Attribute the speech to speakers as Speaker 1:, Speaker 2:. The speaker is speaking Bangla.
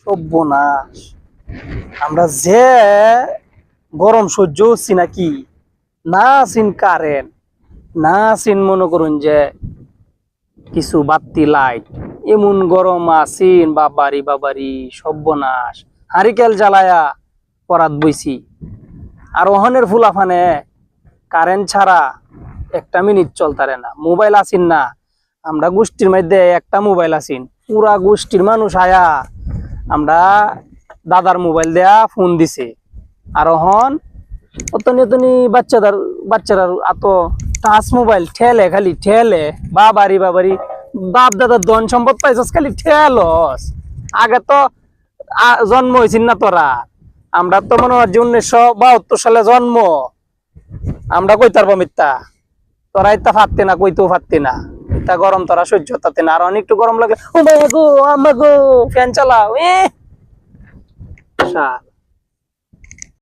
Speaker 1: সর্বনাশ। আমরা যে গরম সহ্য হচ্ছি নাকি, না সিন কারেন্ট, না সিন মনে করুন যে কিছু বাতি লাইট, এমন গরম আসিন বাবারি বাবারি সর্বনাশ। হারিকেল জ্বালায়া পরাত বইছি। আর ওহনের ফুলাফানে কারেন্ট ছাড়া একটা মিনিট চলতারে না। মোবাইল আসিন না, আমরা গোষ্ঠীর মধ্যে একটা মোবাইল আসিন, পুরা গোষ্ঠীর মানুষ আয়া আমরা দাদার মোবাইল দেয়া ফোন দিছে। আর ওহন অতনি অতনি বাচ্চারা এত টাচ মোবাইল ঠেলে, খালি ঠেলে বাবারি বাবারি। বাপ দাদার ধন সম্পদ পাইছস, খালি ঠেলস। আগে তো জন্ম হয়েছিল না তোরা, আমরা তো মনে হয় 1972 সালে জন্ম। আমরা কইতার মিথ্যা, তোরা ইত্যা ফাটতে না, কইতেও ফাটতে না। ইত্যা গরম তোরা সহ্য হতাতে না, আর অনেকটু গরম লাগলে ও বাবা গো আম্মা গো ফ্যান চালাও।